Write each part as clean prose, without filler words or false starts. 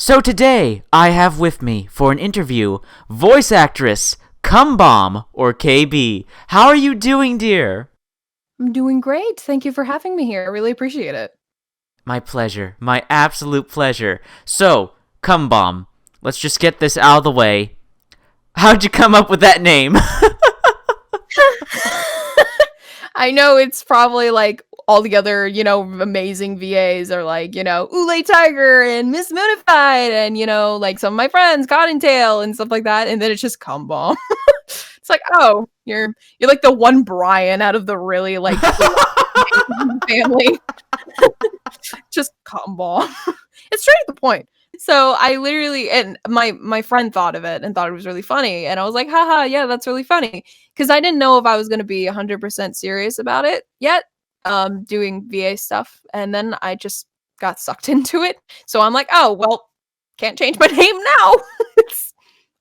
So today, I have with me for an interview voice actress KumBomb or KB. How are you doing, dear? I'm doing great. Thank you for having me here. I really appreciate it. My pleasure. My absolute pleasure. So, KumBomb, let's just get this out of the way. How'd you come up with that name? I know it's probably like all the other, amazing VAs are like, Ule Tiger and Miss Moonified and, like some of my friends, Cottontail and stuff like that. And then it's just Cum It's like, oh, you're like the one Brian out of the really like family. Just Cum It's straight to the point. So I literally and my friend thought of it and thought it was really funny, and I was like, haha, yeah, that's really funny. Because I didn't know if I was gonna be 100% serious about it yet, doing VA stuff, and then I just got sucked into it. So I'm like, oh well, can't change my name now. It's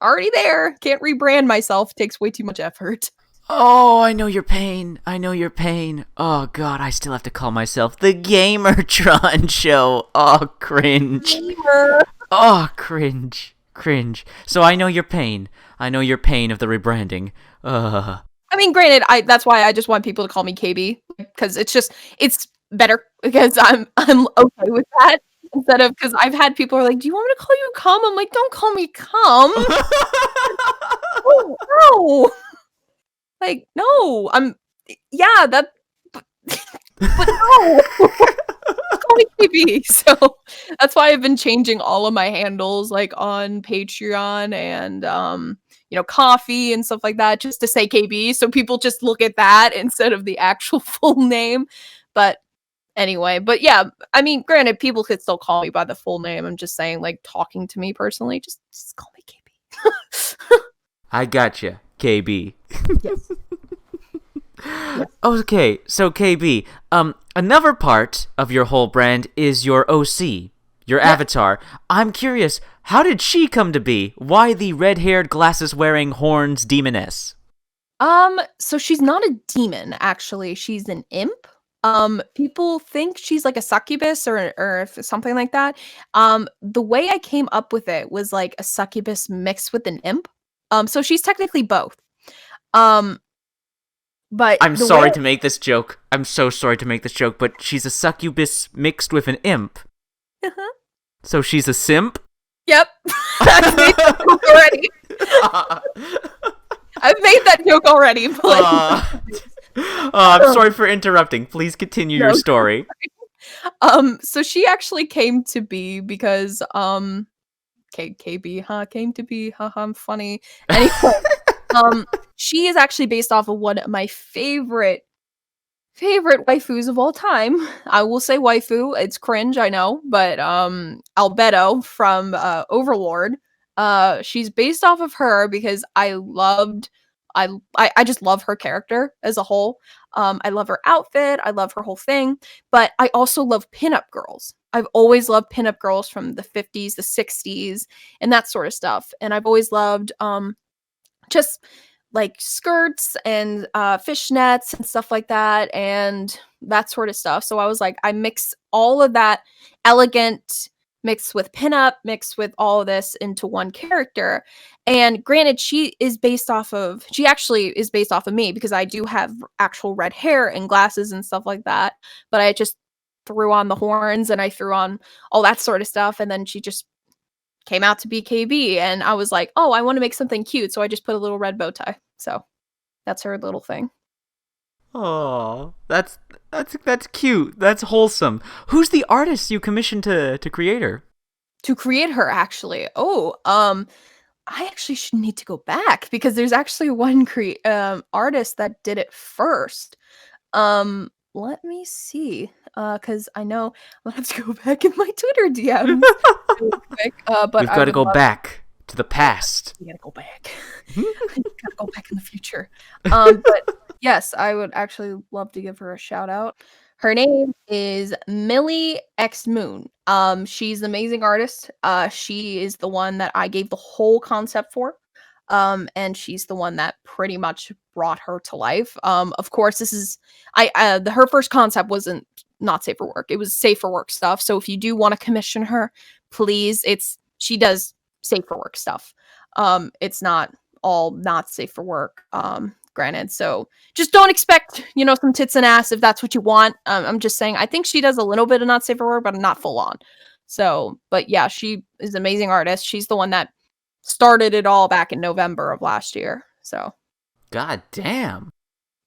already there. Can't rebrand myself. Takes way too much effort. Oh, I know your pain. I know your pain. Oh, God, I still have to call myself the Gamertron Show. Oh, cringe. Gamer. Oh, cringe. Cringe. So I know your pain. I know your pain of the rebranding. I mean, granted, I that's why I just want people to call me KB because it's better because I'm okay with that instead of because I've had people are like, "Do you want me to call you cum?" I'm like, "Don't call me cum." Oh, no. Like, no. Yeah, that but, but no. Call me KB. So that's why I've been changing all of my handles like on Patreon and coffee and stuff like that just to say KB so people just look at that instead of the actual full name. But anyway, but yeah, I mean, granted people could still call me by the full name. I'm just saying like talking to me personally, just call me KB. I gotcha, KB. Yes. Yes. Okay, so KB, another part of your whole brand is your OC, your Yeah. avatar. I'm curious, how did she come to be? Why the red-haired, glasses-wearing, horns demoness? So she's not a demon, actually. She's an imp. People think she's like a succubus or if something like that. The way I came up with it was like a succubus mixed with an imp. So she's technically both. Um, but I'm the way sorry to make this joke. I'm so sorry to make this joke, but she's a succubus mixed with an imp. Uh-huh. So she's a simp? Yep. I've made that joke already. I've made that joke already, but I'm sorry for interrupting. Please continue your no. story. So she actually came to be because KB, huh? Came to be, haha, I'm funny. Anyway, she is actually based off of one of my favorite waifus of all time. I will say waifu, it's cringe, I know, but Albedo from Overlord. She's based off of her because I just love her character as a whole. I love her outfit, I love her whole thing, but I also love pinup girls. I've always loved pinup girls from the 50s, the 60s, and that sort of stuff. And I've always loved just like skirts and fishnets and stuff like that and that sort of stuff. So I was like, I mix all of that elegant mixed with pinup, mixed with all of this into one character. And granted, she actually is based off of me because I do have actual red hair and glasses and stuff like that. But I just threw on the horns and I threw on all that sort of stuff. And then she just came out to be KB, and I was like, "Oh, I wanna make something cute," so I just put a little red bow tie. So, that's her little thing. Oh, that's cute. That's wholesome. Who's the artist you commissioned to create her? To create her, actually. Oh, I actually should need to go back because there's actually one artist that did it first. Let me see, because I know I'm gonna have to go back in my Twitter DMs really quick, but We've I got to would go love. back to the past. We gotta go back. Gotta go back in the future. But yes, I would actually love to give her a shout out. Her name is Millie X Moon. She's an amazing artist. She is the one that I gave the whole concept for. And she's the one that pretty much brought her to life. Of course, this is her first concept wasn't not safe for work. It was safe for work stuff. So if you do want to commission her, please, it's she does safe for work stuff. It's not all not safe for work, granted. So just don't expect, some tits and ass if that's what you want. I'm just saying, I think she does a little bit of not safe for work, but not full on. So, but yeah, she is an amazing artist. She's the one that started it all back in November of last year. So, God damn.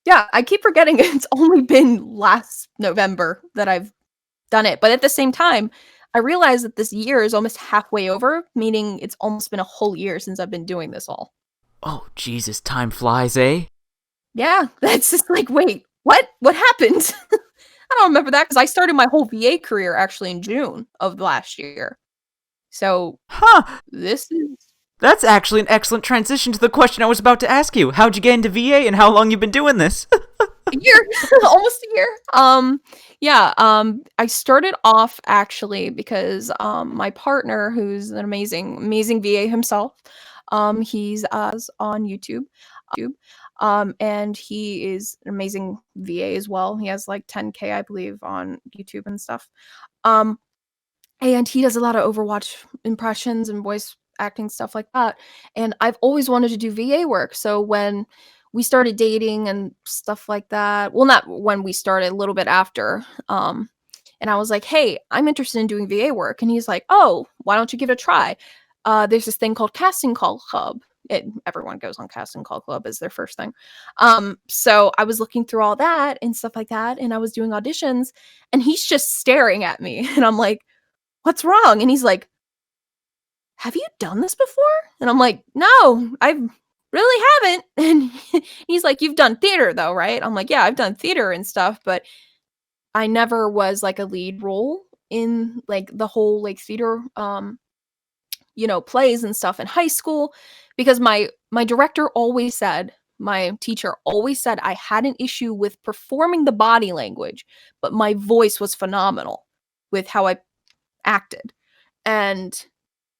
yeah, I keep forgetting it's only been last November that I've done it. But at the same time, I realize that this year is almost halfway over, meaning it's almost been a whole year since I've been doing this all. Oh, Jesus, time flies, eh? Yeah, that's just like, wait, what? What happened? I don't remember that because I started my whole VA career actually in June of last year. So Huh. this is That's actually an excellent transition to the question I was about to ask you. How'd you get into VA and how long you been doing this? a year, almost a year. Yeah, I started off actually because my partner, who's an amazing VA himself, he's on YouTube. And he is an amazing VA as well. He has like 10K, I believe, on YouTube and stuff. Um, and he does a lot of Overwatch impressions and voice acting stuff like that. And I've always wanted to do VA work. So when we started dating and stuff like that, well, not when we started, a little bit after. And I was like, hey, I'm interested in doing VA work. And he's like, oh, why don't you give it a try? There's this thing called Casting Call Club. Everyone goes on Casting Call Club as their first thing. So I was looking through all that and stuff like that. And I was doing auditions and he's just staring at me. And I'm like, what's wrong? And he's like, have you done this before? And I'm like, no, I really haven't. And he's like, you've done theater though, right? I'm like, yeah, I've done theater and stuff, but I never was like a lead role in like the whole like theater plays and stuff in high school because my director always said, my teacher always said I had an issue with performing the body language, but my voice was phenomenal with how I acted. And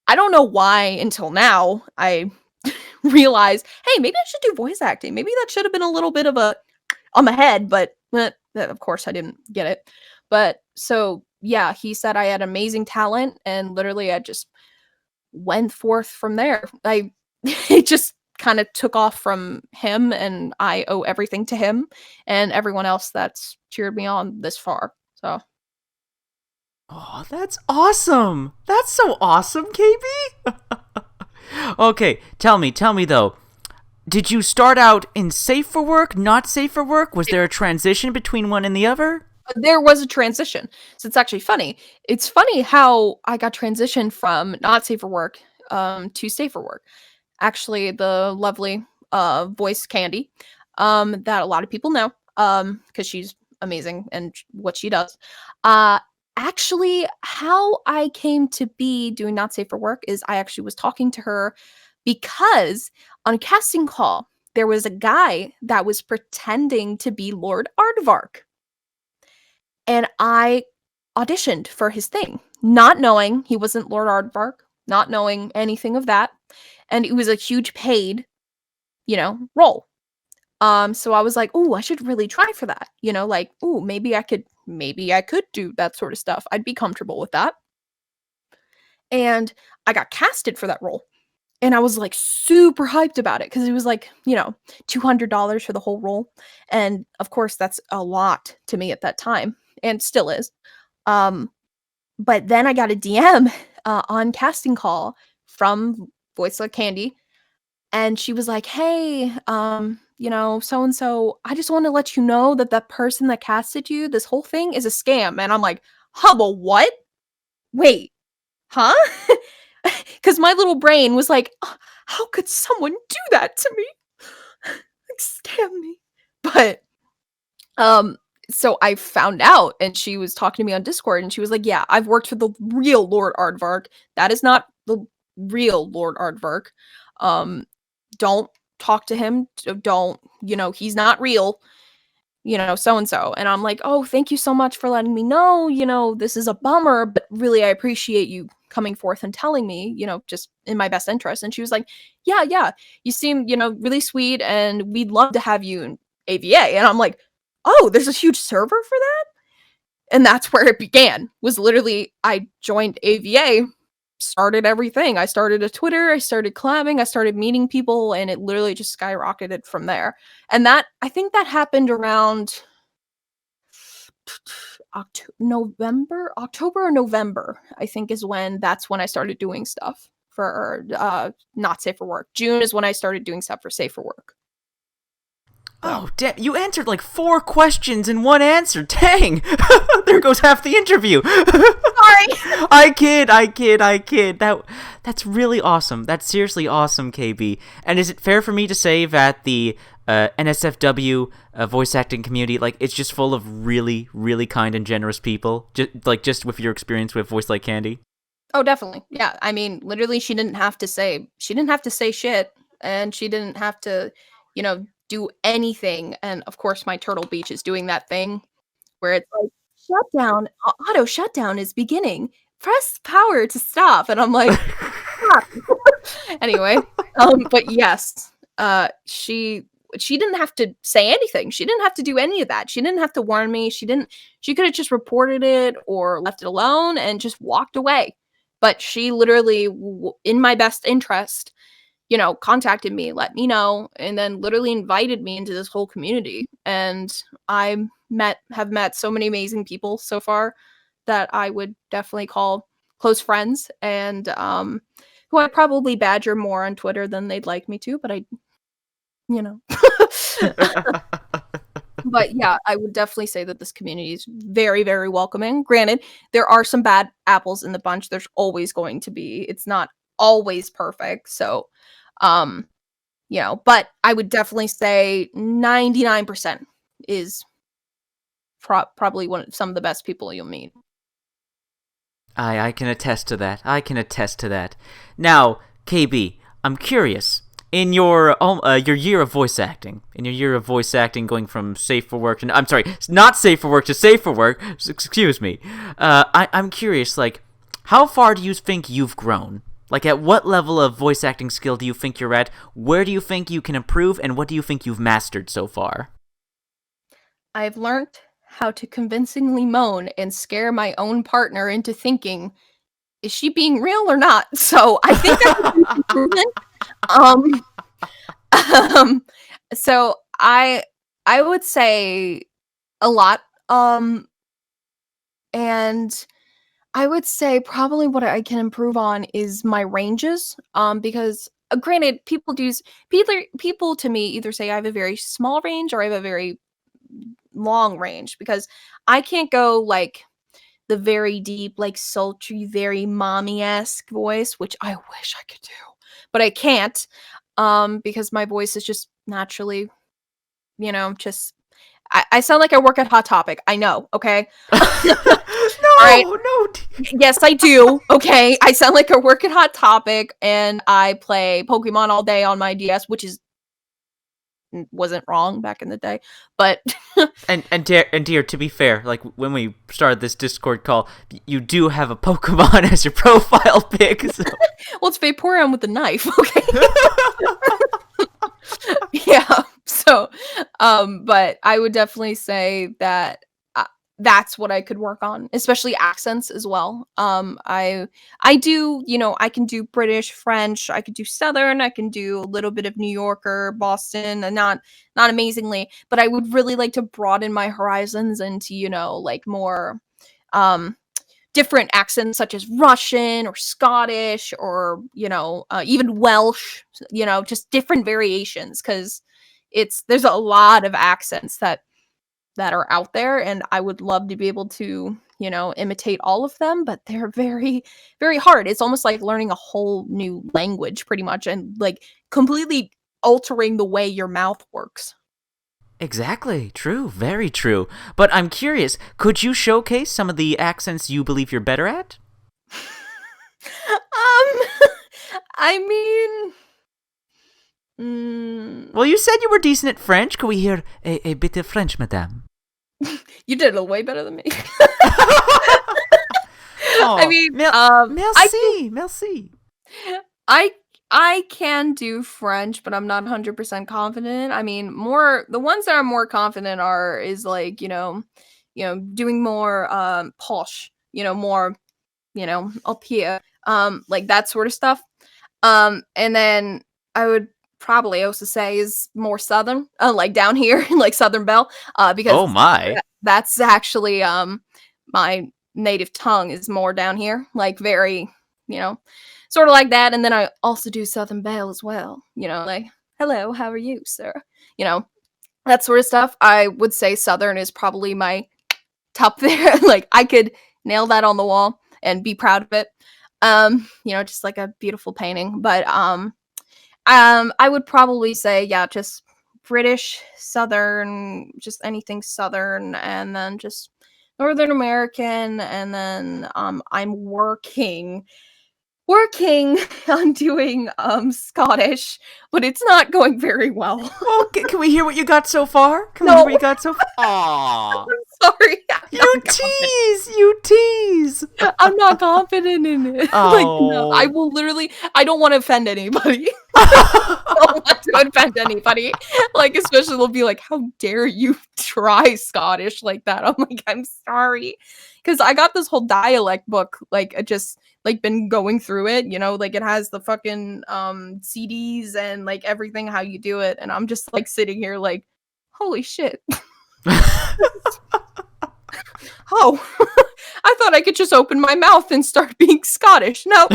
I don't know why until now I realize, hey, maybe I should do voice acting. Maybe that should have been a little bit of a on my head, but of course I didn't get it. But so yeah, he said I had amazing talent and literally I just went forth from there. It just kind of took off from him and I owe everything to him and everyone else that's cheered me on this far. So Oh, that's awesome. That's so awesome, KB. Okay, tell me though. Did you start out in safe for work, not safe for work? Was there a transition between one and the other? there was a transition. So it's actually funny. It's funny how I got transitioned from not safe for work to safe for work. Actually, the lovely voice Candy that a lot of people know because she's amazing and what she does. Uh, Actually, how I came to be doing not safe for work is I actually was talking to her because on a casting call, there was a guy that was pretending to be Lord Aardvark. And I auditioned for his thing, not knowing he wasn't Lord Aardvark, not knowing anything of that. And it was a huge paid, role. So I was like, "Oh, I should really try for that." Like, "Oh, maybe I could do that sort of stuff. I'd be comfortable with that." And I got casted for that role. And I was like super hyped about it because it was like, $200 for the whole role. And of course, that's a lot to me at that time and still is. Um, but then I got a DM on casting call from Voice Like Candy. And she was like, hey, so and so, I just want to let you know that that person that casted you, this whole thing is a scam. And I'm like, hubble, what? Wait, huh? Because my little brain was like, how could someone do that to me? Like, scam me. But so I found out and she was talking to me on Discord and she was like, yeah, I've worked for the real Lord Aardvark. That is not the real Lord Aardvark. Don't talk to him. Don't, he's not real, so and so. And I'm like, oh, thank you so much for letting me know. This is a bummer, but really I appreciate you coming forth and telling me, just in my best interest. And she was like, yeah, you seem, really sweet and we'd love to have you in AVA. And I'm like, oh, there's a huge server for that? And that's where it began, was literally I joined AVA started everything. I started a Twitter, I started collabing, I started meeting people, and it literally just skyrocketed from there. And that I think that happened around October or November, I think is that's when I started doing stuff for not safe for work. June is when I started doing stuff for safe for work. Oh, damn. You answered like 4 questions in one answer. Dang. There goes half the interview. Sorry. I kid. That's really awesome. That's seriously awesome, KB. And is it fair for me to say that the NSFW voice acting community, like, it's just full of really, really kind and generous people? Just with your experience with Voice Like Candy? Oh, definitely. Yeah. I mean, literally she didn't have to say shit, and she didn't have to, do anything. And of course my Turtle Beach is doing that thing where it's like, shutdown, auto shutdown is beginning. Press power to stop. And I'm like, stop. Anyway, but yes, she didn't have to say anything. She didn't have to do any of that. She didn't have to warn me. She could have just reported it or left it alone and just walked away. But she literally, in my best interest, contacted me, let me know, and then literally invited me into this whole community. And have met so many amazing people so far that I would definitely call close friends, and who I probably badger more on Twitter than they'd like me to, but you know. But yeah, I would definitely say that this community is very, very welcoming. Granted, there are some bad apples in the bunch. There's always going to be. It's not always perfect. So, um, but I would definitely say 99% is probably some of the best people you'll meet. I can attest to that. Now, KB, I'm curious. In your year of voice acting, going from safe for work to, I'm sorry, not safe for work to safe for work, excuse me, I'm curious, like, how far do you think you've grown? Like, at what level of voice acting skill do you think you're at? Where do you think you can improve, and what do you think you've mastered so far? I've learned how to convincingly moan and scare my own partner into thinking, is she being real or not? So I think that's an improvement. So I would say a lot. And I would say probably what I can improve on is my ranges. Because granted, people to me either say I have a very small range or I have a very long range, because I can't go like the very deep, like sultry, very mommy-esque voice, which I wish I could do, but I can't, because my voice is just naturally, just I sound like I work at Hot Topic. I know, okay? Alright. No. Yes, I do, okay? I sound like I work at Hot Topic, and I play Pokemon all day on my DS, which wasn't wrong back in the day, but And dear, to be fair, like, when we started this Discord call, you do have a Pokemon as your profile pic. So. Well, it's Vaporeon with the knife, okay? Yeah. So, but I would definitely say that that's what I could work on, especially accents as well. I do, I can do British, French, I could do Southern, I can do a little bit of New Yorker, Boston, and not amazingly, but I would really like to broaden my horizons into, like more different accents such as Russian or Scottish or, even Welsh, just different variations, because there's a lot of accents that are out there, and I would love to be able to, imitate all of them, but they're very, very hard. It's almost like learning a whole new language pretty much, and like completely altering the way your mouth works. Exactly. True. Very true. But I'm curious, could you showcase some of the accents you believe you're better at? I mean, Well, you said you were decent at French. Could we hear a bit of French, madame? you did it way better than me. Oh, I mean, merci, merci. I can do French, but I'm not 100% confident. I mean, the ones that I'm more confident is like, doing more posh, more, up here. like that sort of stuff. And then I would probably also say is more southern, like down here, like Southern Belle, Oh because my. that's actually my native tongue is more down here, like very, you know, sort of like that. And then I also do Southern Belle as well, like hello, how are you, sir? You know, that sort of stuff. I would say Southern is probably my top there. Like I could nail that on the wall and be proud of it. Just like a beautiful painting. But I would probably say, yeah, just British, Southern, just anything Southern, and then just Northern American, and then I'm working on doing Scottish, but it's not going very well. Well, can we hear what you got so far? Can we hear No, what you got so far? Aw. sorry, I'm You not confident. tease! You tease! I'm not confident in it. Like, no, I Oh. will literally. I don't want to offend anybody. I don't want to offend anybody. Like, especially they'll be like, "How dare you try Scottish like that?" I'm like, "I'm sorry," because I got this whole dialect book. Like, I just like been going through it. Like it has the fucking CDs and like everything how you do it, and I'm just like sitting here like, "Holy shit." Oh, I thought I could just open my mouth and start being Scottish. No,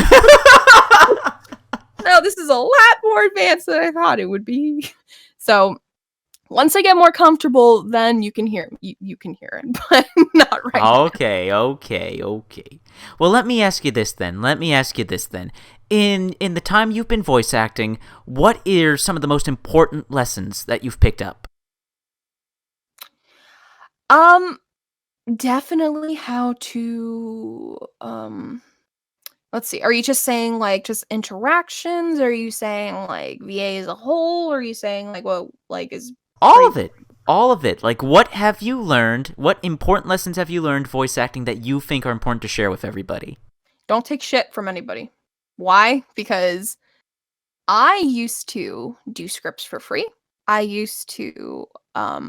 no, this is a lot more advanced than I thought it would be. So once I get more comfortable, then you can hear you can hear it, but not right now. Okay, okay, okay. Well, let me ask you this then. In the time you've been voice acting, what are some of the most important lessons that you've picked up? Um, Definitely how to let's see. Are you just saying like just interactions? Are you saying like VA as a whole? Or are you saying like what like is All pretty of it. All of it. Like, what have you learned? What important lessons have you learned voice acting that you think are important to share with everybody? don't take shit from anybody. Why? Because I used to do scripts for free. I used to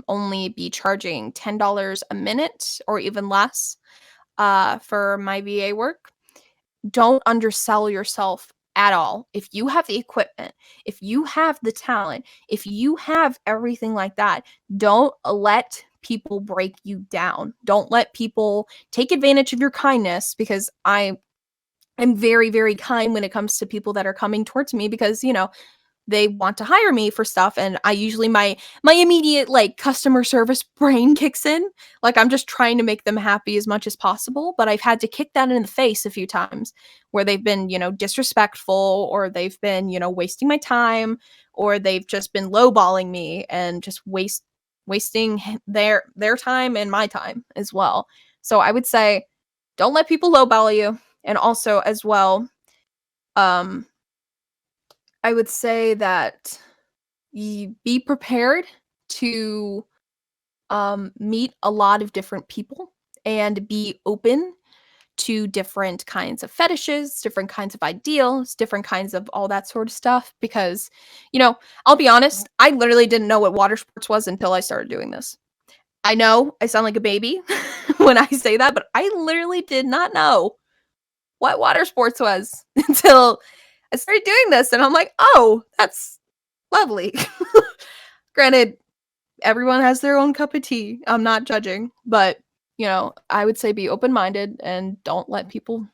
only be charging $10 a minute or even less for my VA work. Don't undersell yourself at all. If you have the equipment, if you have the talent, if you have everything like that, don't let people break you down. Don't let people take advantage of your kindness because I'm very, very kind when it comes to people that are coming towards me because, they want to hire me for stuff and I usually my immediate like customer service brain kicks in. Like I'm just trying to make them happy as much as possible, but I've had to kick that in the face a few times where they've been, disrespectful or they've been, wasting my time or they've just been lowballing me and just wasting their time and my time as well. So I would say don't let people lowball you and also as well um I would say that you be prepared to meet a lot of different people and be open to different kinds of fetishes, different kinds of ideals, different kinds of all that sort of stuff. Because, I'll be honest, I literally didn't know what water sports was until I started doing this. I know I sound like a baby when I say that, but I literally did not know what water sports was until I started doing this. And I'm like, oh, that's lovely. Granted, everyone has their own cup of tea. I'm not judging, but I would say be open-minded and don't let people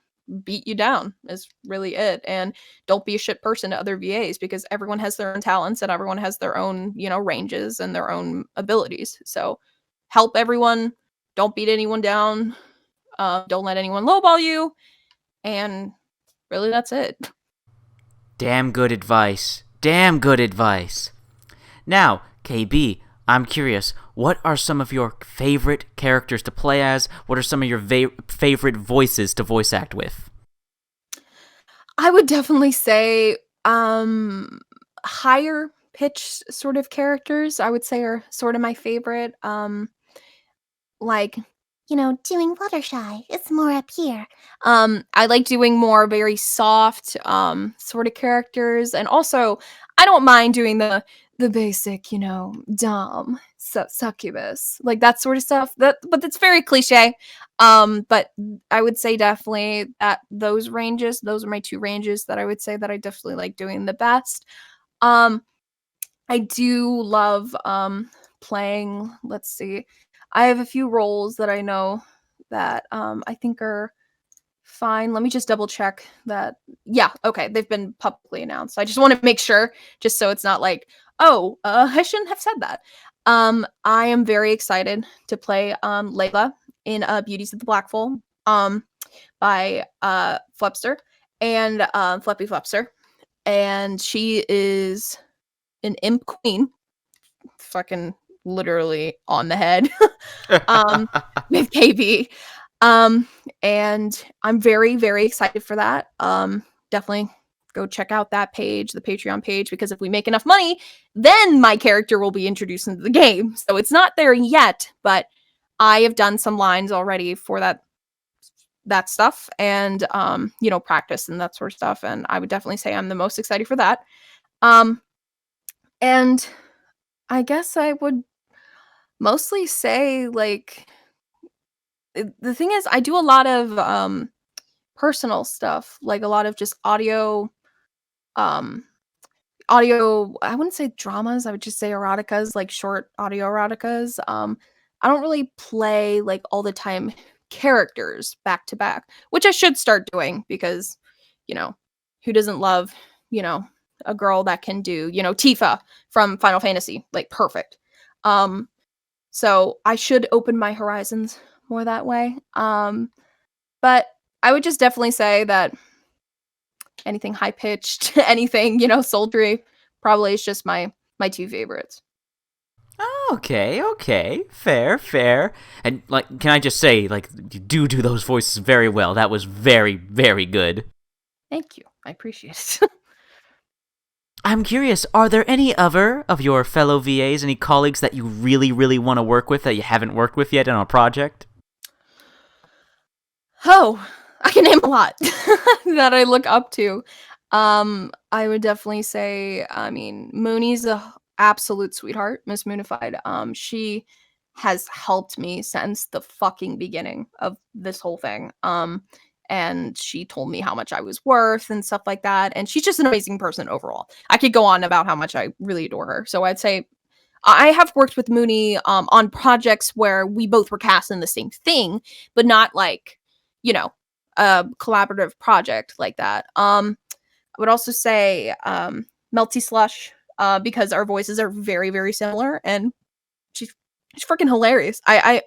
beat you down is really it. And don't be a shit person to other VAs because everyone has their own talents and everyone has their own, ranges and their own abilities. So help everyone. Don't beat anyone down. Don't let anyone lowball you. And really, that's it. Damn good advice. Damn good advice. Now, KB, I'm curious, what are some of your favorite characters to play as? What are some of your favorite voices to voice act with? I would definitely say, higher pitched sort of characters, I would say are sort of my favorite. Like doing Fluttershy. It's more up here. I like doing more very soft sort of characters, and also I don't mind doing the basic, dumb succubus, like that sort of stuff. But it's very cliche. But I would say definitely that those are my two ranges that I would say that I definitely like doing the best. Um, I do love playing. Let's see, I have a few roles that I know that I think are fine. Let me just double check that. Yeah, okay, they've been publicly announced. I just want to make sure, just so it's not like, oh, I shouldn't have said that. I am very excited to play Layla in Beauties of the Black Foal by Flupster and Fluppy Flupster, and she is an imp queen, fucking literally on the head, um, with KB. Um, and I'm very, very excited for that. Definitely go check out that page, the Patreon page, because if we make enough money, then my character will be introduced into the game. So it's not there yet, but I have done some lines already for that stuff, and practice and that sort of stuff. And I would definitely say I'm the most excited for that. Um, and I guess I would mostly say, like, the thing is I do a lot of personal stuff, like a lot of just um audio, I wouldn't say dramas, I would just say eroticas, like short audio eroticas. I don't really play like all the time characters back to back, which I should start doing because, you know, who doesn't love, you know, a girl that can do, Tifa from Final Fantasy, like perfect. Um so I should open my horizons more that way. But I would just definitely say that anything high pitched, anything, sultry, probably is just my two favorites. Okay, okay, fair, fair. And like, can I just say, like, you do those voices very well. That was very, very good. Thank you. I appreciate it. I'm curious, are there any other of your fellow VAs, any colleagues that you really, really want to work with that you haven't worked with yet on a project? Oh, I can name a lot that I look up to. I would definitely say, I mean, Mooney's a absolute sweetheart, Miss Moonified. She has helped me since the fucking beginning of this whole thing. And she told me how much I was worth and stuff like that. And she's just an amazing person overall. I could go on about how much I really adore her. So I'd say I have worked with Mooney on projects where we both were cast in the same thing, but not like, you know, a collaborative project like that. I would also say Melty Slush, because our voices are very, very similar, and she's freaking hilarious. I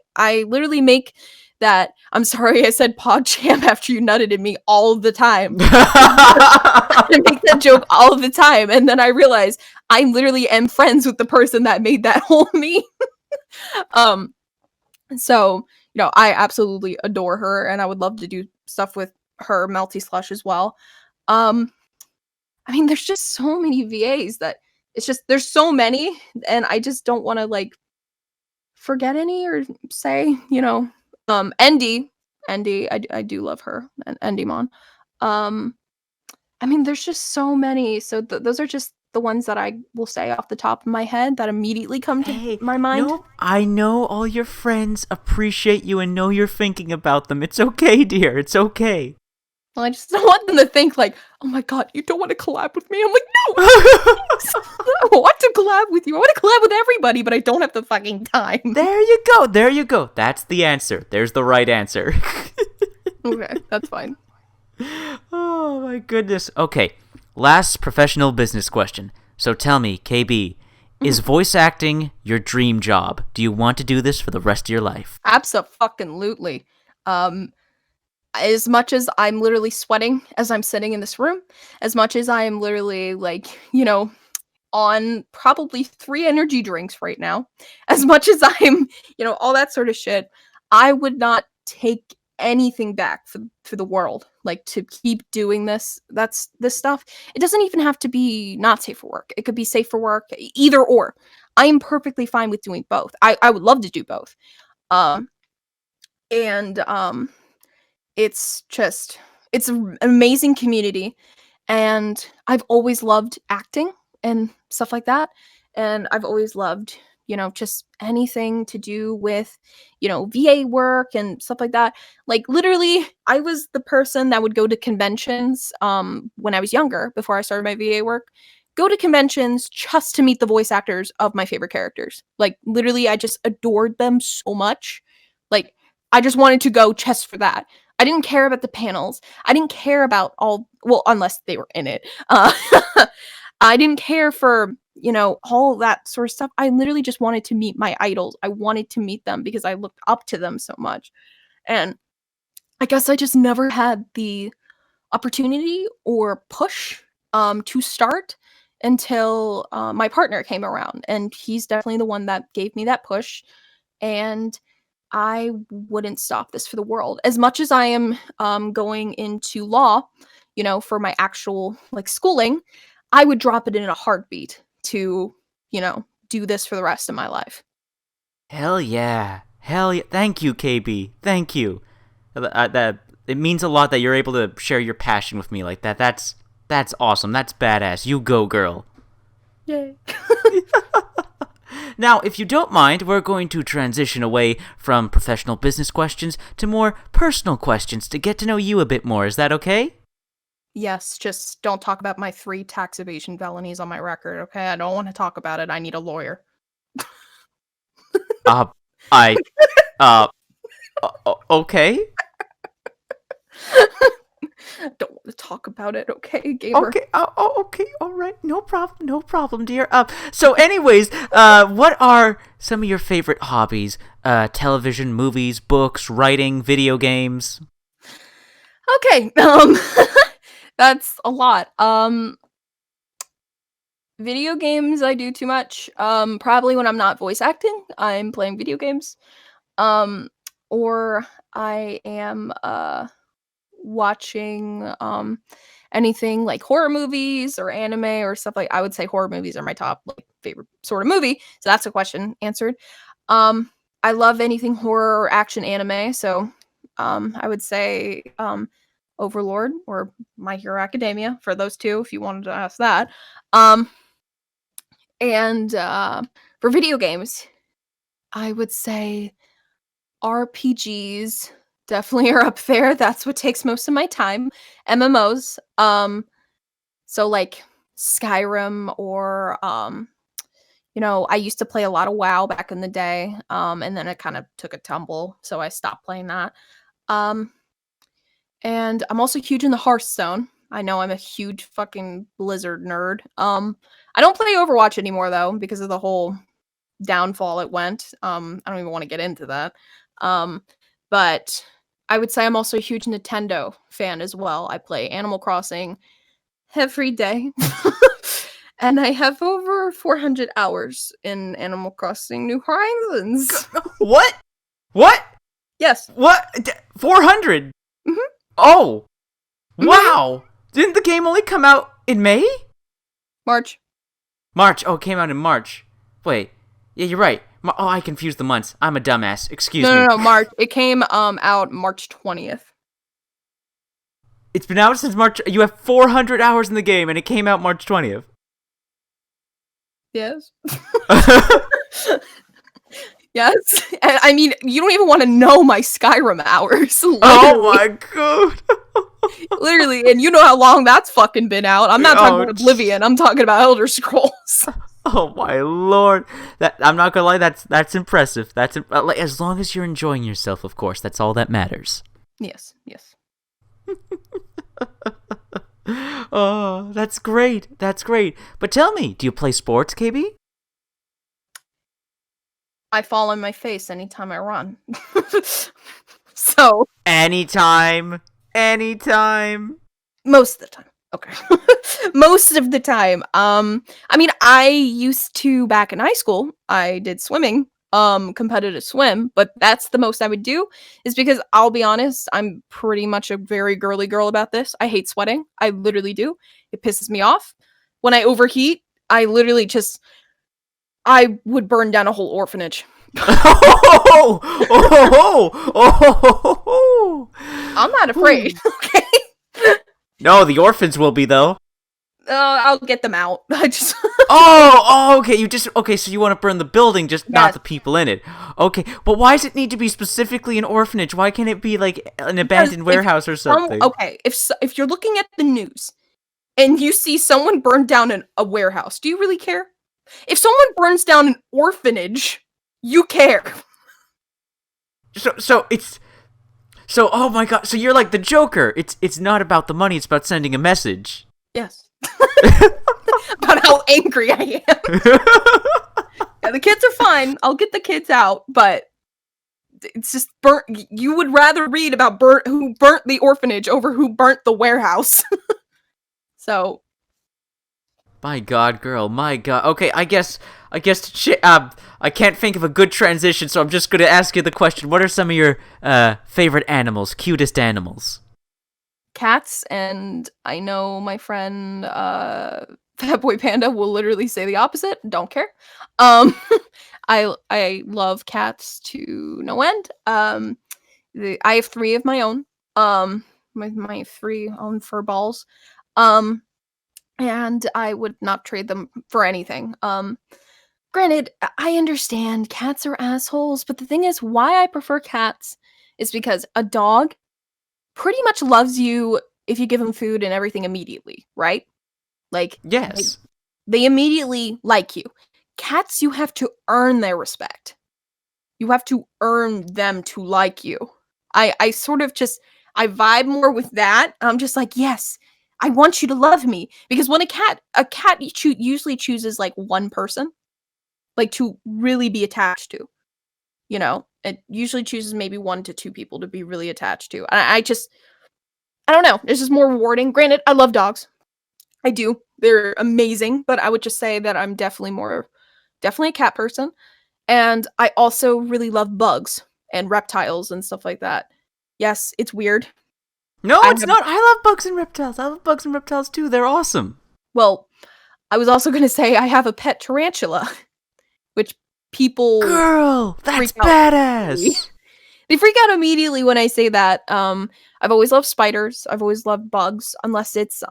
literally make that. I'm sorry, I said Pog Champ after you nutted at me all the time. I make that joke all the time, and then I realize I literally am friends with the person that made that whole meme. um, so I absolutely adore her, and I would love to do stuff with her, Melty Slush, as well. Um, I mean, there's just so many VAs that it's just there's so many, and I just don't want to like forget any or say, Endy, I do love her, and Endymon. Um, I mean, there's just so many. So those are just the ones that I will say off the top of my head that immediately come to Hey, my mind. no, I know all your friends appreciate you and know you're thinking about them. It's okay, dear. It's okay. Well, I just don't want them to think like, oh my god, you don't want to collab with me. I'm like, no, I want to collab with you. I want to collab with everybody, but I don't have the fucking time. There you go. There you go. That's the answer. There's the right answer. Okay, that's fine. Oh my goodness. Okay, last professional business question. So tell me, KB, is voice acting your dream job? Do you want to do this for the rest of your life? Absolutely. Um, as much as I'm literally sweating as I'm sitting in this room, as much as I am literally like, on probably 3 energy drinks right now, as much as I'm, all that sort of shit, I would not take anything back for the world. Like, to keep doing this stuff. It doesn't even have to be not safe for work. It could be safe for work, either or. I am perfectly fine with doing both. I would love to do both. Um and it's just it's an amazing community, and I've always loved acting and stuff like that, and I've always loved, just anything to do with, VA work and stuff like that. Like, literally, I was the person that would go to conventions, when I was younger, before I started my VA work, go to conventions just to meet the voice actors of my favorite characters. Like, literally, I just adored them so much. Like, I just wanted to go just for that. I didn't care about the panels. I didn't care about unless they were in it. I didn't care for, all that sort of stuff. I literally just wanted to meet my idols. I wanted to meet them because I looked up to them so much. And I guess I just never had the opportunity or push to start until my partner came around. And he's definitely the one that gave me that push. And I wouldn't stop this for the world. As much as I am going into law, for my actual like schooling, I would drop it in a heartbeat to, do this for the rest of my life. Hell yeah. Hell yeah. Thank you, KB. Thank you. That it means a lot that you're able to share your passion with me like that. That's awesome. That's badass. You go, girl. Yay. Now, if you don't mind, we're going to transition away from professional business questions to more personal questions to get to know you a bit more. Is that okay? Yes, just don't talk about my 3 tax evasion felonies on my record, okay? I don't want to talk about it. I need a lawyer. Uh, I, okay. Don't want to talk about it, okay, gamer? Okay, okay, all right, no problem, dear. So anyways, what are some of your favorite hobbies? Television, movies, books, writing, video games? Okay, that's a lot. Video games I do too much. Probably when I'm not voice acting, I'm playing video games. Um, or I am watching anything like horror movies or anime or stuff. Like, I would say horror movies are my top like favorite sort of movie. So that's a question answered. I love anything horror or action anime, so I would say Overlord or My Hero Academia for those two if you wanted to ask that. Um and for video games, I would say RPGs definitely are up there. That's what takes most of my time. MMOs, so like Skyrim or I used to play a lot of WoW back in the day, and then it kind of took a tumble, so I stopped playing that. Um, and I'm also huge in the Hearthstone. I know I'm a huge fucking Blizzard nerd. I don't play Overwatch anymore though because of the whole downfall it went. I don't even want to get into that. But I would say I'm also a huge Nintendo fan as well. I play Animal Crossing every day. And I have over 400 hours in Animal Crossing New Horizons. What? What? Yes. What? 400? Mhm. Oh, wow. Didn't the game only come out in May? March. March. Oh, it came out in March. Wait. Yeah, you're right. I confused the months. I'm a dumbass. Excuse me. No, March. It came out March 20th. It's been out since March. You have 400 hours in the game, and it came out March 20th. Yes. Yes. I mean, you don't even want to know my Skyrim hours. Oh my god. Literally, and you know how long that's fucking been out. I'm not talking about Oblivion. I'm talking about Elder Scrolls. Oh my lord! I'm not gonna lie. That's impressive. Like, as long as you're enjoying yourself, of course. That's all that matters. Yes. Oh, that's great. But tell me, do you play sports, KB? I fall on my face anytime I run. So Anytime. most of the time. Okay. Most of the time. I mean, I used to back in high school, I did swimming, competitive swim, but that's the most I would do is because I'll be honest, I'm pretty much a very girly girl about this. I hate sweating. I literally do. It pisses me off. When I overheat, I literally I would burn down a whole orphanage. Oh, oh, oh, oh, I'm not afraid. Okay. No, the orphans will be though. I'll get them out. I just Okay. Okay. So you want to burn the building, just not yes. the people in it. Okay, but why does it need to be specifically an orphanage? Why can't it be like an Because abandoned if warehouse or something? okay, if you're looking at the news and you see someone burn down a warehouse, do you really care? If someone burns down an orphanage, you care. So oh my god. So you're like the Joker. It's not about the money. It's about sending a message. Yes. About how angry I am. Yeah, the kids are fine. I'll get the kids out, but it's just burnt. You would rather read about who burnt the orphanage over who burnt the warehouse. So My God, girl. My God. Okay, I guess. I can't think of a good transition, so I'm just gonna ask you the question. What are some of your favorite animals, cutest animals? cats, and I know my friend Fat Boy Panda will literally say the opposite. Don't care. Um, I love cats to no end. I have 3 of my own. My 3 own fur balls. Um, and I would not trade them for anything. Granted, I understand cats are assholes, but the thing is, why I prefer cats is because a dog pretty much loves you if you give him food and everything immediately, right? Like, Yes. they immediately like you. Cats, you have to earn their respect. You have to earn them to like you. I sort of just I vibe more with that. I'm just like, yes, I want you to love me because when a cat usually chooses like one person, like to really be attached to. You know, it usually chooses maybe 1 to 2 people to be really attached to. I don't know. It's just more rewarding. Granted, I love dogs. I do. They're amazing, but I would just say that I'm definitely a cat person. And I also really love bugs and reptiles and stuff like that. Yes, it's weird. No, I it's have not. I love bugs and reptiles. I love bugs and reptiles too. They're awesome. well, I was also gonna say I have a pet tarantula, which people Girl, freak that's out immediately. badass. They freak out immediately when I say that. I've always loved spiders. I've always loved bugs, unless it's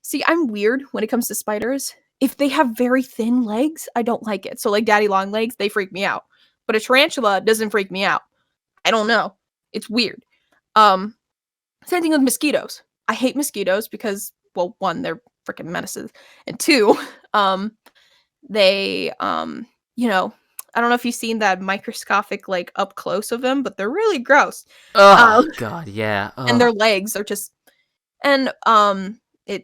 see, I'm weird when it comes to spiders. If they have very thin legs, I don't like it. So like daddy long legs, they freak me out. But a tarantula doesn't freak me out. I don't know. It's weird. Um, Same thing with mosquitoes. I hate mosquitoes because, well, 1, they're freaking menaces, and 2, um, they, you know, I don't know if you've seen that microscopic, like, up close of them, but they're really gross. Oh Um, God, yeah. and their Ugh. legs are just and,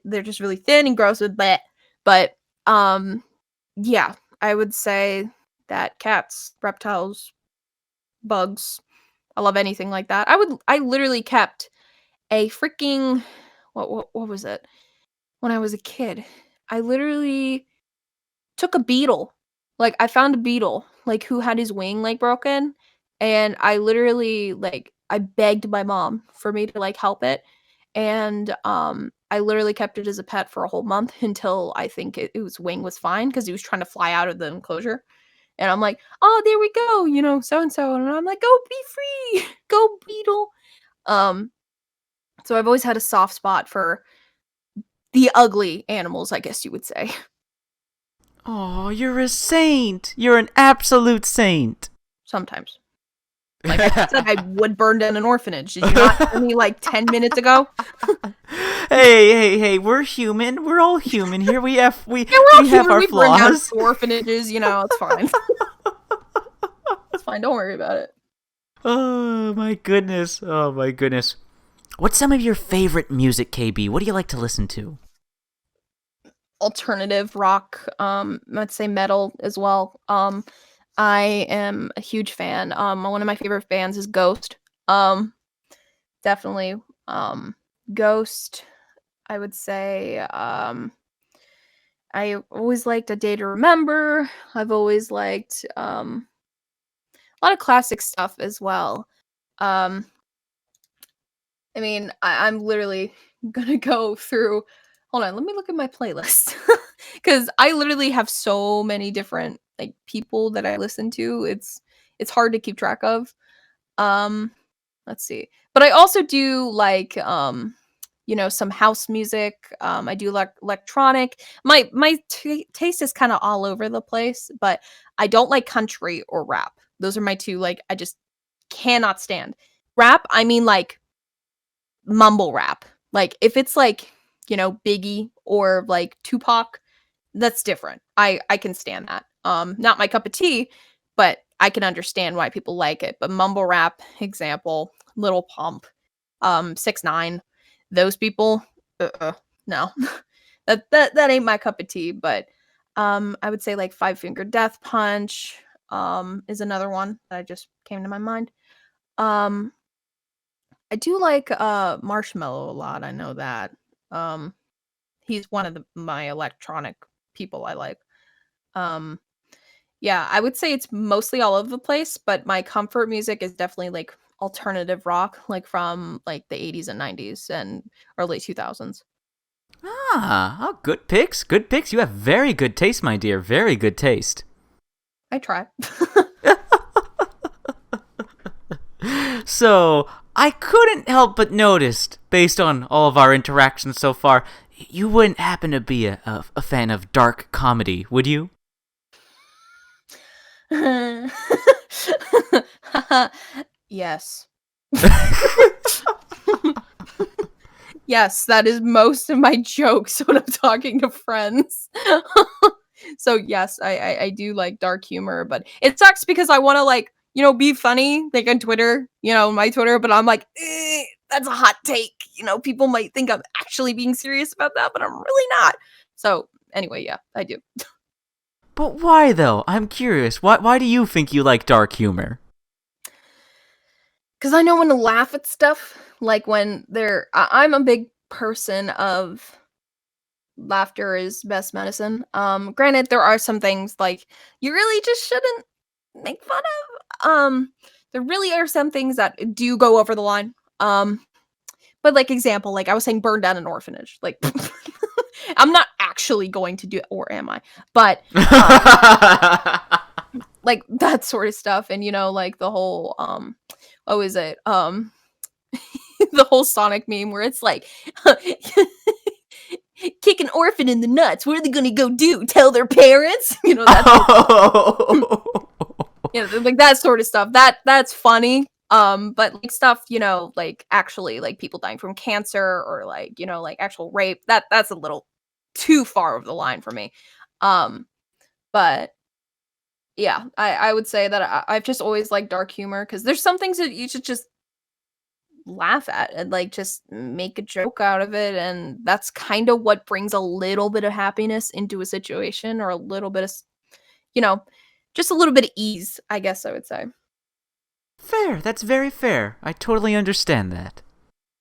they're just really thin and gross with that. But, um, yeah, I would say that cats, reptiles, bugs, I love anything like that. I literally kept a freaking what was it? When I was a kid, I literally took a beetle. Like, I found a beetle, like, who had his wing, like, broken, and I literally, like I begged my mom for me to, like, help it, and, I literally kept it as a pet for a whole month until I think its wing was fine because he was trying to fly out of the enclosure, and I'm like, "Oh, there we go," so and so, and I'm like, "Go be free. Go, beetle." Um, so I've always had a soft spot for the ugly animals, I guess you would say. Oh, you're a saint. You're an absolute saint. Sometimes. Like I said, I would burn down an orphanage. Did you not hear me like 10 minutes ago? Hey, we're human. We're all human here. We Yeah, we're all we have human. our We burn down flaws. orphanages, it's fine. It's fine. Don't worry about it. Oh my goodness. Oh my goodness. What's some of your favorite music, KB? What do you like to listen to? Alternative rock, let's say metal as well. I am a huge fan. One of my favorite bands is Ghost. Um, Definitely. Ghost, I would say. I always liked A Day to Remember. I've always liked a lot of classic stuff as well. Um, I mean, I'm literally gonna go through. Hold on, let me look at my playlist because I literally have so many different like people that I listen to. it's hard to keep track of. Let's see. But I also do like some house music. I do like electronic. My taste is kind of all over the place, but I don't like country or rap. Those are my two, like, I just cannot stand. Rap, I mean like mumble rap. Like if it's like, Biggie or like Tupac, that's different. I can stand that. Not my cup of tea, but I can understand why people like it. But mumble rap, example, Little Pump, 6ix9ine, those people, no, that ain't my cup of tea. But I would say like Five Finger Death Punch, is another one that I just came to my mind. I do like Marshmello a lot. I know that. He's one of my electronic people I like. Um, yeah, I would say it's mostly all over the place, but my comfort music is definitely like alternative rock, like from like the 80s and 90s and early 2000s. Good picks. Good picks. You have very good taste, my dear. Very good taste. I try. So, I couldn't help but notice, based on all of our interactions so far, you wouldn't happen to be a fan of dark comedy, would you? Yes. Yes, that is most of my jokes when I'm talking to friends. So yes, I do like dark humor, but it sucks because I want to like, be funny, like on Twitter, my Twitter, but I'm like, that's a hot take. People might think I'm actually being serious about that, but I'm really not. So anyway, yeah, I do. But why though? I'm curious. Why do you think you like dark humor? Because I know when to laugh at stuff, like when I'm a big person of laughter is best medicine. Granted, there are some things like you really just shouldn't make fun of. There really are some things that do go over the line. But like example, like I was saying, burn down an orphanage. Like I'm not actually going to do it, or am I? But like that sort of stuff, and like the whole what was it? The whole Sonic meme where it's like kick an orphan in the nuts. What are they gonna go do? Tell their parents? Like that sort of stuff. That's funny. But like stuff, like actually like people dying from cancer or like, like actual rape, that's a little too far over the line for me. But yeah, I would say that I've just always liked dark humor because there's some things that you should just laugh at and like just make a joke out of it, and that's kind of what brings a little bit of happiness into a situation, or a little bit of you know just a little bit of ease, I guess I would say. Fair, that's very fair. I totally understand that.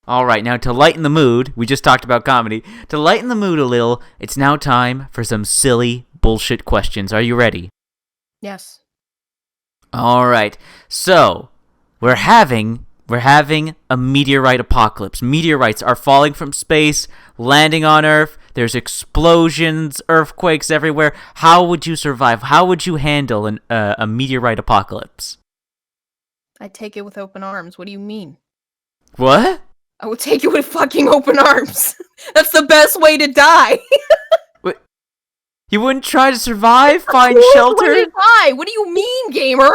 Alright, now to lighten the mood, we just talked about comedy. To lighten the mood a little, it's now time for some silly bullshit questions. Are you ready? Yes. Alright, so we're having a meteorite apocalypse. Meteorites are falling from space, landing on Earth. There's explosions, earthquakes everywhere. How would you survive? How would you handle a meteorite apocalypse? I'd take it with open arms. What do you mean? What? I would take it with fucking open arms. That's the best way to die. What? You wouldn't try to survive? Find Cool shelter? way to die. What do you mean, gamer?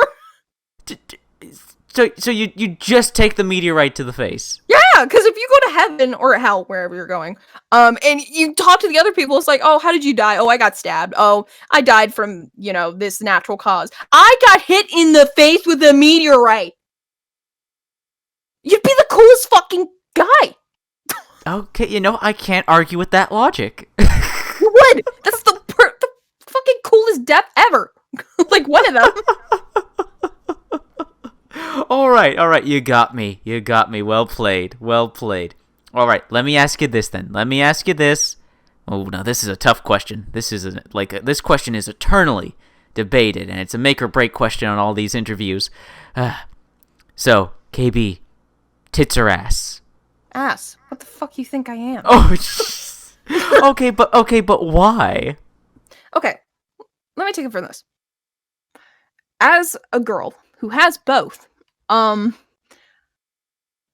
So you just take the meteorite to the face? Yeah, because if you go to heaven or hell, wherever you're going, and you talk to the other people, it's like, oh, how did you die? Oh, I got stabbed. Oh, I died from, this natural cause. I got hit in the face with a meteorite. You'd be the coolest fucking guy. Okay, I can't argue with that logic. You would. That's the fucking coolest death ever. Like one of them. All right, you got me. Well played. All right, let me ask you this then. Oh, no, this is a tough question. This question is eternally debated, and it's a make or break question on all these interviews. So, KB, tits or ass? Ass. What the fuck you think I am? Oh, okay, but why? Okay, let me take it from this. As a girl who who has both,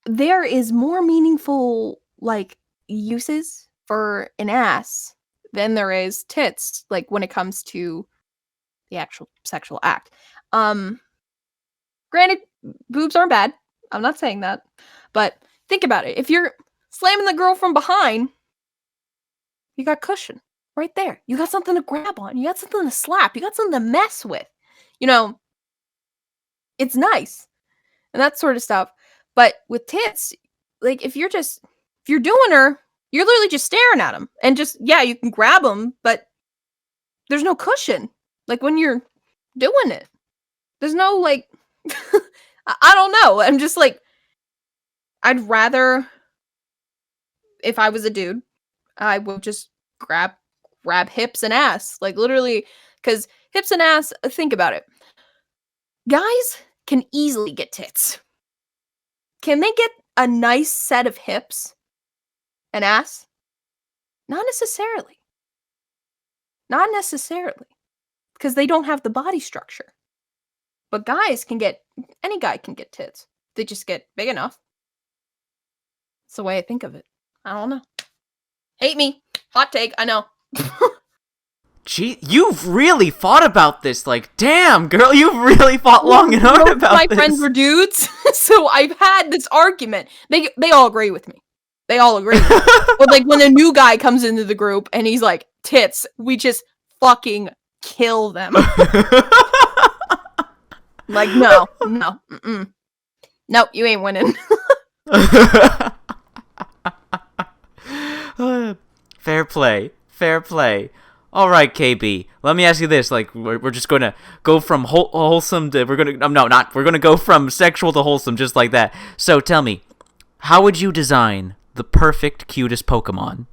there is more meaningful like uses for an ass than there is tits, like when it comes to the actual sexual act. Granted, boobs aren't bad. I'm not saying that. But think about it. If you're slamming the girl from behind, you got cushion right there. You got something to grab on. You got something to slap. You got something to mess with. You know, it's nice. And that sort of stuff. But with tits, like if you're doing her, you're literally just staring at them. And just, yeah, you can grab them, but there's no cushion. Like when you're doing it. There's no like I don't know. I'm just like I'd rather if I was a dude, I would just grab hips and ass. Like literally cuz hips and ass, think about it. Guys can easily get tits. Can they get a nice set of hips and ass? Not necessarily. Not necessarily. Because they don't have the body structure. But any guy can get tits. They just get big enough. It's the way I think of it. I don't know. Hate me. Hot take, I know. Gee, you've really thought about this. Like, damn, girl, you've really thought long and hard about my this. My friends were dudes, so I've had this argument. They all agree with me. They all agree with me. But like when a new guy comes into the group and he's like, tits, we just fucking kill them. Like, no. Nope, you ain't winning. Fair play. All right, KB. Let me ask you this: like, we're just gonna go from wholesome to we're gonna go from sexual to wholesome, just like that. So tell me, how would you design the perfect, cutest Pokemon?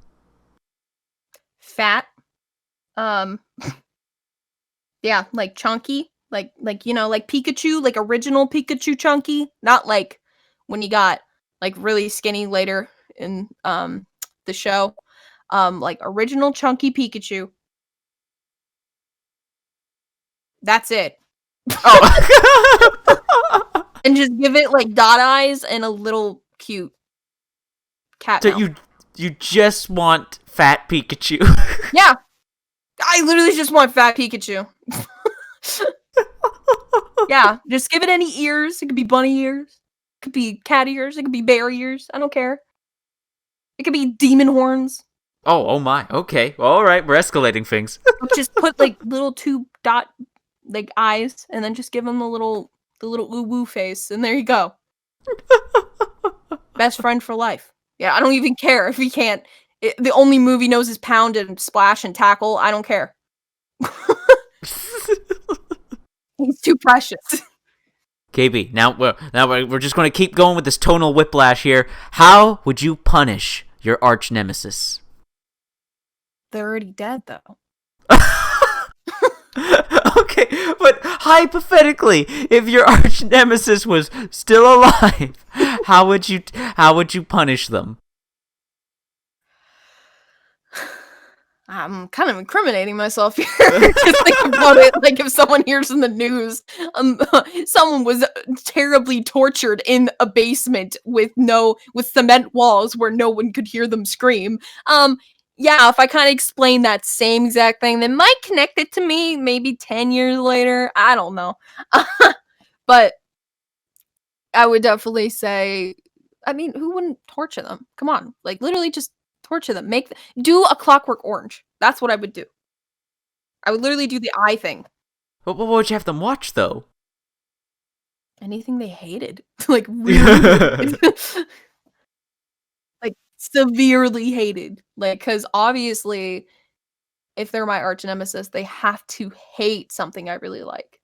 Fat, yeah, like chunky, like like Pikachu, like original Pikachu chunky, not like when you got like really skinny later in the show, like original chunky Pikachu. That's it. Oh. And just give it like dot eyes and a little cute cat So mouth. you just want fat Pikachu? Yeah. I literally just want fat Pikachu. Yeah, just give it any ears. It could be bunny ears. It could be cat ears. It could be bear ears. I don't care. It could be demon horns. Oh my. Okay. All right. We're escalating things. Just put like little two dot like eyes, and then just give them the little ooh woo face, and there you go. Best friend for life. Yeah, I don't even care if he can't. The only move he knows is pound and splash and tackle. I don't care. He's too precious. KB, now we're just going to keep going with this tonal whiplash here. How would you punish your arch nemesis? They're already dead, though. Okay, but hypothetically, if your arch nemesis was still alive, how would you punish them? I'm kind of incriminating myself here. Just think about it. Like if someone hears in the news, someone was terribly tortured in a basement with cement walls where no one could hear them scream. Yeah, if I kind of explain that same exact thing, they might connect it to me maybe 10 years later. I don't know. But I would definitely say, I mean, who wouldn't torture them? Come on. Like literally just torture them. Do a Clockwork Orange. That's what I would do. I would literally do the eye thing. What would you have them watch, though? Anything they hated. Like really hated. Like severely hated. Like, because obviously if they're my arch nemesis, they have to hate something I really like.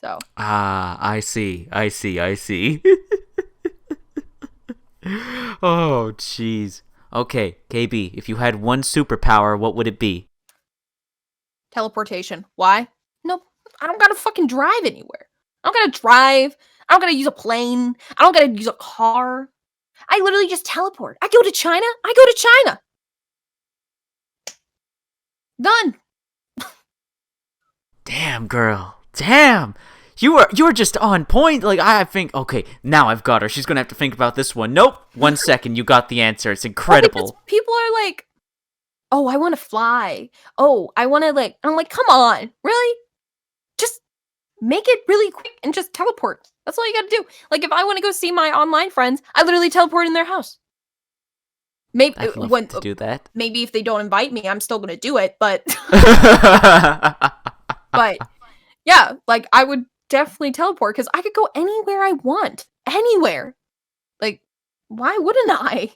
So. Ah, I see. Oh, jeez. Okay, KB, if you had one superpower, what would it be? Teleportation. Why? Nope. I don't gotta fucking drive anywhere. I don't gotta drive. I don't gotta use a plane. I don't gotta use a car. I literally just teleport. I go to China. Done. Damn, girl. Damn. You were just on point. Like, I think, okay, now I've got her. She's gonna have to think about this one. Nope. 1 second, you got the answer. It's Well, incredible. because people are like, oh, I want to fly. Oh, I want to like. I'm like, come on, really? Just make it really quick and just teleport. That's all you got to do. Like, if I want to go see my online friends, I literally teleport in their house. Maybe I'd love to do that. maybe if they don't invite me, I'm still gonna do it. But but yeah, like I would definitely teleport because I could go anywhere I want, anywhere. Like, why wouldn't I?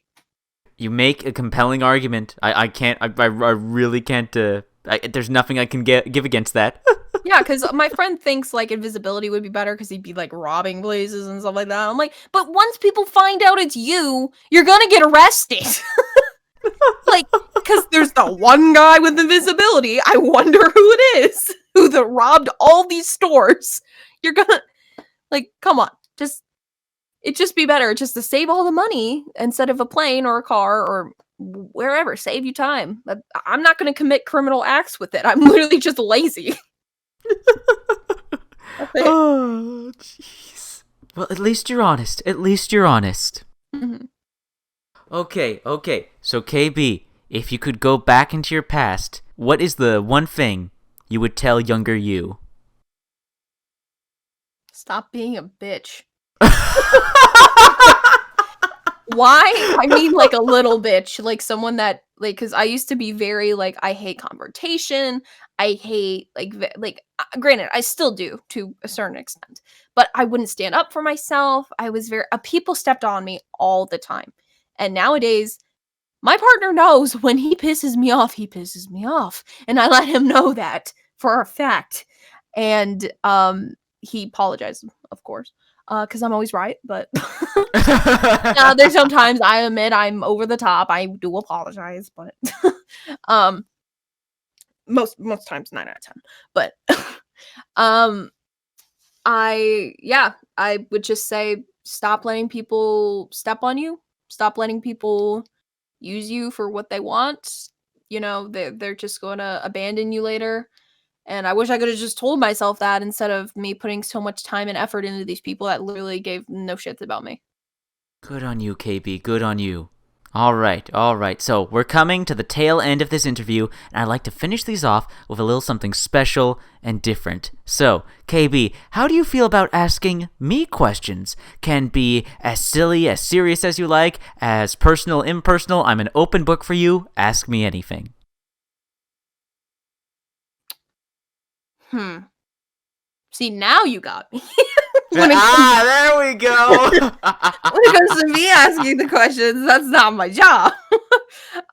You make a compelling argument. I can't. I really can't. There's nothing I can give against that. Yeah, because my friend thinks like invisibility would be better because he'd be like robbing places and stuff like that. I'm like, but once people find out it's you, you're gonna get arrested. Like, because there's the one guy with invisibility. I wonder who it is who robbed all these stores. You're gonna like, come on, it'd just be better just to save all the money instead of a plane or a car or wherever. Save you time. I'm not gonna commit criminal acts with it. I'm literally just lazy. Oh, jeez. Well, at least you're honest. At least you're honest. Mm-hmm. Okay. So, KB, if you could go back into your past, what is the one thing you would tell younger you? Stop being a bitch. Why? I mean, like a little bitch, like someone that, like, because I used to be very, like, I hate confrontation. I hate, granted, I still do to a certain extent, but I wouldn't stand up for myself. I was people stepped on me all the time. And nowadays, my partner knows when he pisses me off, he pisses me off. And I let him know that for a fact. And he apologized, of course, because I'm always right. But there's sometimes I admit I'm over the top. I do apologize, but most times 9 out of 10. But I would just say stop letting people step on you. Stop letting people use you for what they want. You know, they're just going to abandon you later. And I wish I could have just told myself that instead of me putting so much time and effort into these people that literally gave no shits about me. Good on you, KB. Good on you. All right. So we're coming to the tail end of this interview, and I'd like to finish these off with a little something special and different. So, KB, how do you feel about asking me questions? Can be as silly, as serious as you like, as personal, impersonal. I'm an open book for you. Ask me anything. See, now you got me. There we go. When it comes to me asking the questions, that's not my job.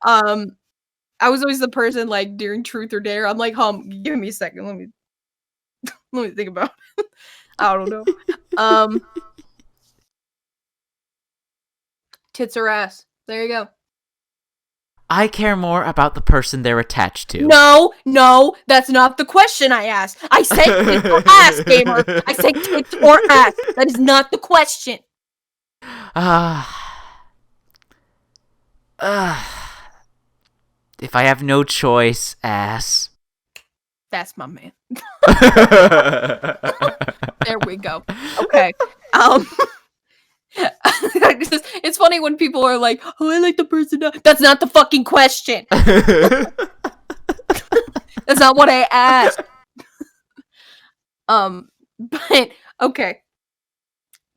I was always the person like during Truth or Dare. I'm like, give me a second. Let me think about it. I don't know. Tits or ass. There you go. I care more about the person they're attached to. No, that's not the question I asked. I said tits or ass, gamer. I said tits or ass. That is not the question. If I have no choice, ass. That's my man. There we go. Okay. It's funny when people are like, "Oh, I like the person." That's not the fucking question. That's not what I asked. But okay.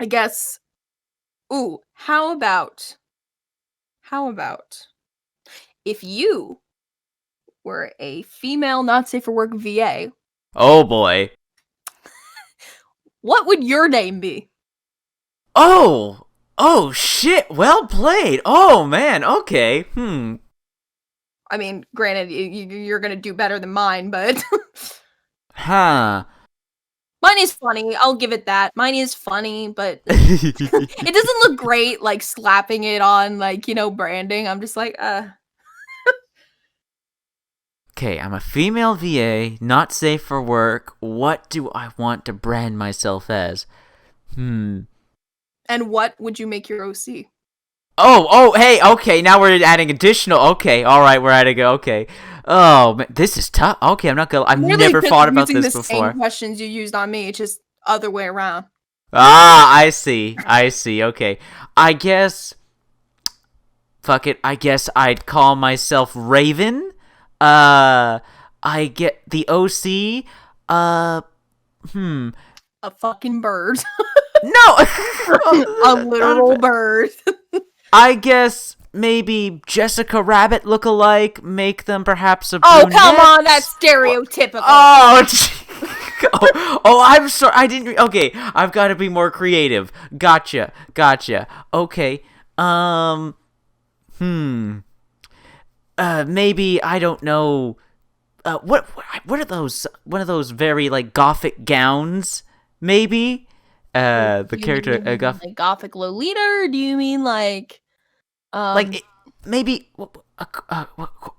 I guess. Ooh, how about if you were a female not safe for work VA? Oh boy. What would your name be? Oh shit, well played. Oh man, okay. I mean, granted, you're gonna do better than mine, but Huh. Mine is funny. I'll give it that. Mine is funny, but it doesn't look great, like slapping it on, like, branding. I'm just like, Okay, I'm a female VA, not safe for work. What do I want to brand myself as? And what would you make your OC? Oh, hey, okay, now we're adding additional. Okay, all right, we're adding. Okay. Oh, man, this is tough. Okay, I've never thought about this before. Same questions you used on me. It's just other way around. Ah, I see. Okay. I guess... Fuck it. I guess I'd call myself Raven. I get the OC. A fucking bird. No! A literal bird. I guess maybe Jessica Rabbit look-alike. Make them perhaps a Oh, brunette. come on, that's stereotypical. Oh, I'm sorry. I didn't... Okay, I've got to be more creative. Gotcha. Okay. Maybe, I don't know... what are those? One of those very, like, gothic gowns, maybe? The character... like gothic Lolita, or do you mean like... maybe a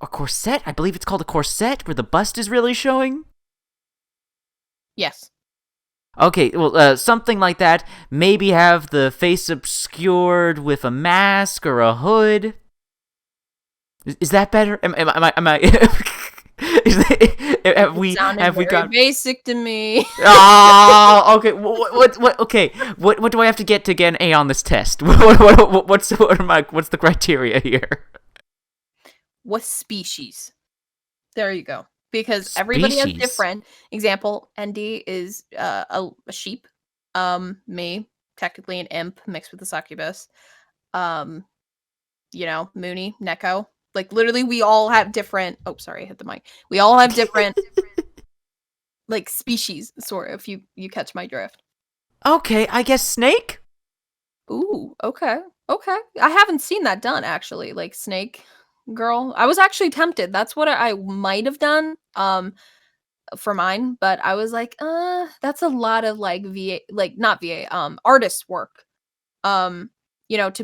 corset? I believe it's called a corset, where the bust is really showing? Yes. Okay, well, something like that. Maybe have the face obscured with a mask or a hood. Is that better? Am I have we got basic to me? Oh, okay. What? Okay. What do I have to get an A on this test? What's the criteria here? What species? There you go. Because everybody has different. Example: ND is a sheep. Me, technically an imp mixed with a succubus. Mooney, Neko. Like, literally, we all have different... Oh, sorry, I hit the mic. We all have different, like, species, sort of, if you catch my drift. Okay, I guess snake? Ooh, okay. I haven't seen that done, actually. Like, snake girl. I was actually tempted. That's what I might have done, for mine. But I was like, that's a lot of, like, VA... Like, not VA, artist work. To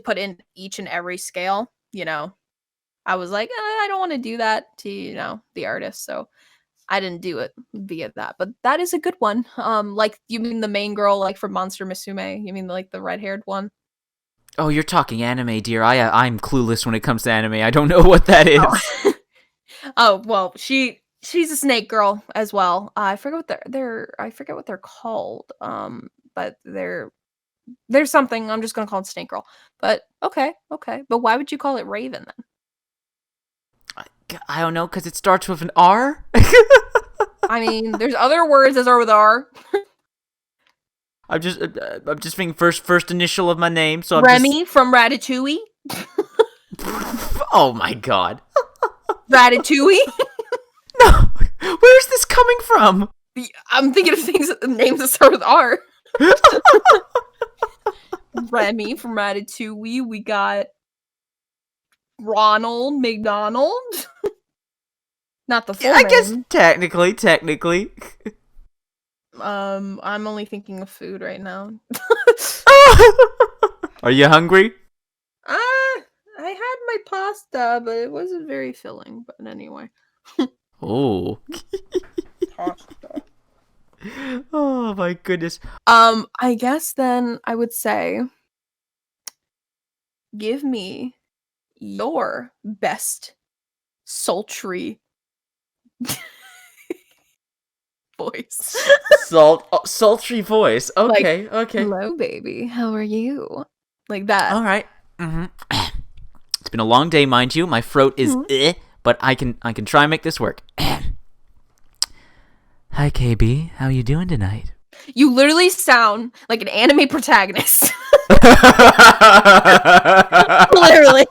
put in each and every scale, I was like, I don't want to do that to, the artist. So I didn't do it via that. But that is a good one. Like, you mean the main girl, like, from Monster Musume? You mean, like, the red-haired one? Oh, you're talking anime, dear. I'm clueless when it comes to anime. I don't know what that is. Oh, well, she's a snake girl as well. I forget what they're called. But there's something. I'm just gonna call it snake girl. But okay. But why would you call it Raven then? I don't know, because it starts with an R? I mean, there's other words that start with R. I'm just thinking first initial of my name, so Remy from Ratatouille? Oh my god. Ratatouille? No! Where's this coming from? I'm thinking of names that start with R. Remy from Ratatouille. We got Ronald McDonald. Not the full name. I guess technically. I'm only thinking of food right now. Are you hungry? I had my pasta, but it wasn't very filling. But anyway. Oh. Pasta. Oh my goodness. I guess then I would say, give me your best sultry voice. Sultry voice. Okay, okay. Hello, baby. How are you? Like that. All right. Mm-hmm. It's been a long day, mind you. My throat is but I can try and make this work. Hi, KB. How you doing tonight? You literally sound like an anime protagonist. Literally.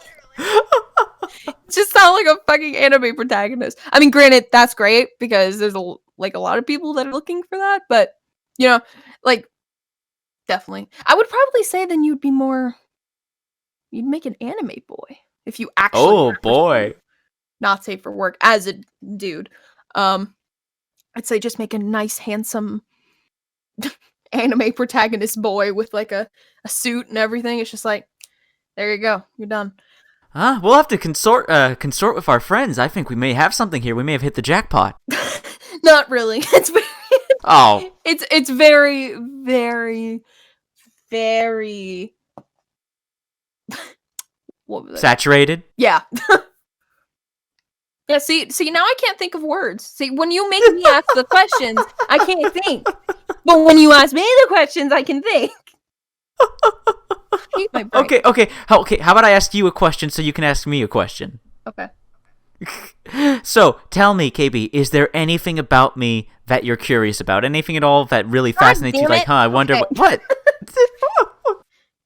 Just sound like a fucking anime protagonist. I mean, granted, that's great because there's a lot of people that are looking for that, but definitely. I would probably say then you'd make an anime boy if you actually. Oh boy. Not safe for work as a dude. I'd say just make a nice, handsome anime protagonist boy with like a suit and everything. It's just like, there you go, you're done. We'll have to consort with our friends. I think we may have something here. We may have hit the jackpot. Not really. It's very. Oh. It's very, very, very. What was it? Saturated? Yeah. Yeah, see, now I can't think of words. See, when you make me ask the questions, I can't think. But when you ask me the questions, I can think. I hate my brain. Okay. How about I ask you a question so you can ask me a question? Okay. So, tell me, KB, is there anything about me that you're curious about? Anything at all that really fascinates you? damn Like, it. I wonder Okay. what?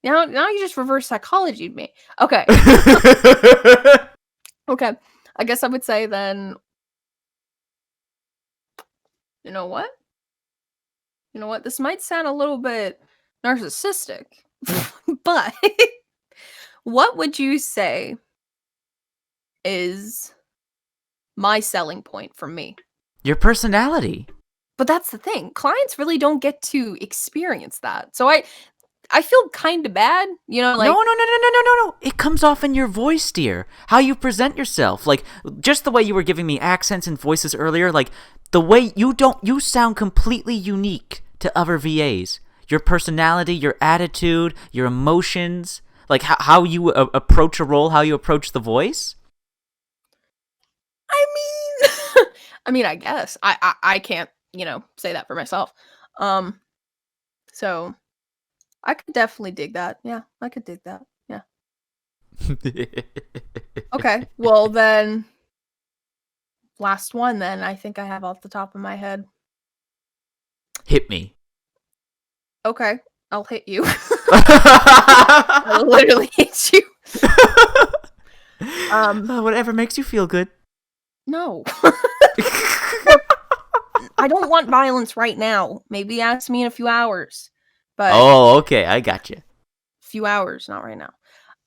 Now you just reverse psychology me. Okay. Okay. I guess I would say then. You know what? This might sound a little bit narcissistic, but what would you say is my selling point for me? Your personality. But that's the thing. Clients really don't get to experience that. So I feel kind of bad, like No. It comes off in your voice, dear. How you present yourself. Like, just the way you were giving me accents and voices earlier, like, the way you sound completely unique to other VAs. Your personality, your attitude, your emotions, like how you approach a role, how you approach the voice. I mean I mean, I guess. I can't, say that for myself. So I could definitely dig that. Yeah, I could dig that. Yeah. Okay. Well, then last one then I think I have off the top of my head. Hit me. Okay. I'll hit you. I'll literally hit you. Whatever makes you feel good. No. I don't want violence right now. Maybe ask me in a few hours. But Oh, okay, I got you. few hours, not right now.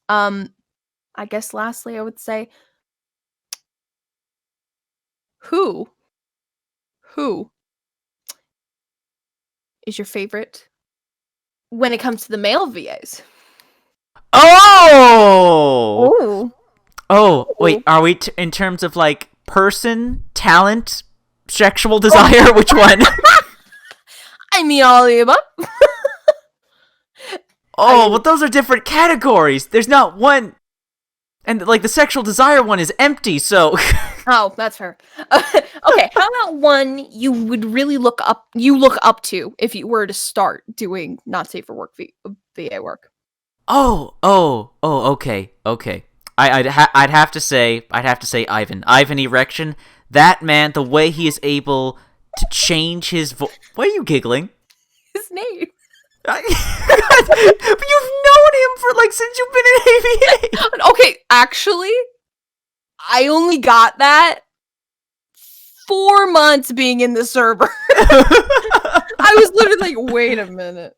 I guess lastly I would say who is your favorite when it comes to the male VAs? Oh! Oh. Wait, are we in terms of like person, talent, sexual desire? Which one? I mean all of the above. But those are different categories. There's not one. And like the sexual desire one is empty, so Oh, that's fair. Okay, how about one you would really look up to if you were to start doing not safe for work VA work? Okay. I'd have to say Ivan. Ivan Erection. That man, the way he is able to change his voice. Why are you giggling? His name. But you've known him for like since you've been in AVA. Okay, actually, I only got that 4 months being in the server. I was literally like, wait a minute.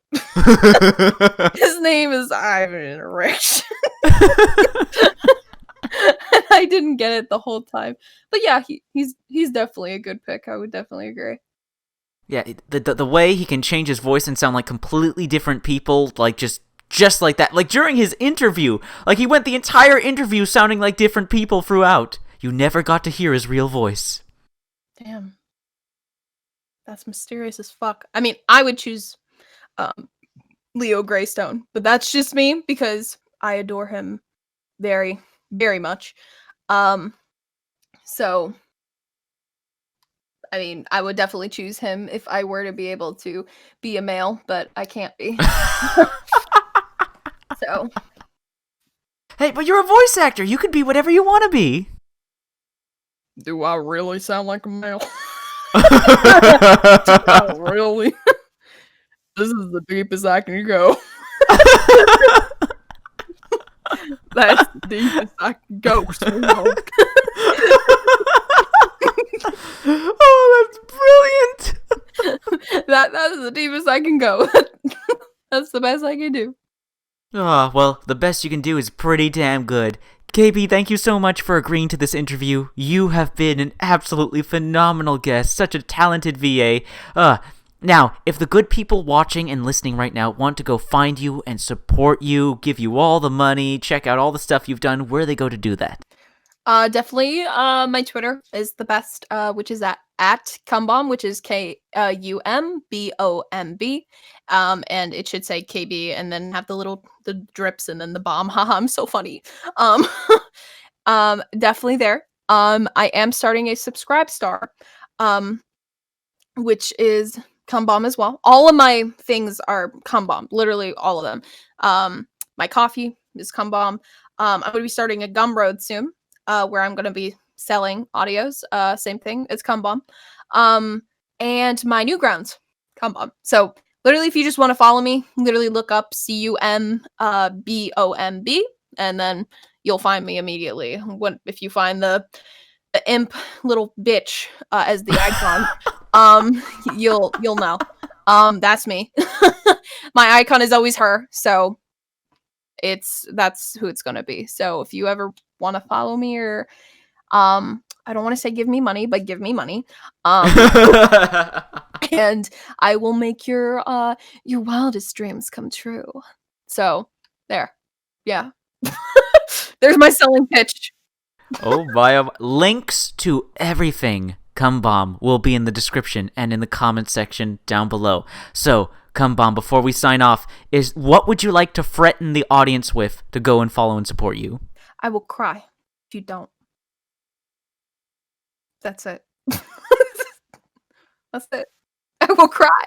His name is Ivan Erection. I didn't get it the whole time. But yeah, he's definitely a good pick. I would definitely agree. Yeah, the way he can change his voice and sound like completely different people, like just like that. Like during his interview, like he went the entire interview sounding like different people throughout. You never got to hear his real voice. Damn. That's mysterious as fuck. I mean, I would choose Leo Greystone, but that's just me because I adore him very, very much. So I mean, I would definitely choose him if I were to be able to be a male, but I can't be. So. Hey, but you're a voice actor. You could be whatever you want to be. Do I really sound like a male? Oh, really? This is the deepest I can go. That's the deepest I can go, sweetheart. Oh, that's brilliant. That is the deepest I can go. That's the best I can do. Well, the best you can do is pretty damn good. KB, thank you so much for agreeing to this interview. You have been an absolutely phenomenal guest, such a talented VA. Now, if the good people watching and listening right now want to go find you and support you, give you all the money, check out all the stuff you've done, where do they go to do that? Definitely, my Twitter is the best, which is at KumBomb, which is KUMBOMB. And it should say KB and then have the drips and then the bomb. Haha, I'm so funny. Definitely there. I am starting a Subscribe Star, which is KumBomb as well. All of my things are KumBomb, literally all of them. My coffee is KumBomb. I'm going to be starting a Gumroad soon, where I'm going to be selling audios. Same thing, it's KumBomb. And my Newgrounds, KumBomb. So literally, if you just want to follow me, literally look up CumBomb, and then you'll find me immediately. If you find the imp little bitch as the icon, you'll know. That's me. My icon is always her, so that's who it's gonna be. So if you ever want to follow me, or I don't want to say give me money, but give me money. And I will make your wildest dreams come true. So there. Yeah. There's my selling pitch. Oh my! Links to everything KumBomb will be in the description and in the comment section down below. So, KumBomb, before we sign off, what would you like to threaten the audience with to go and follow and support you? I will cry if you don't. That's it. That's it. I will cry.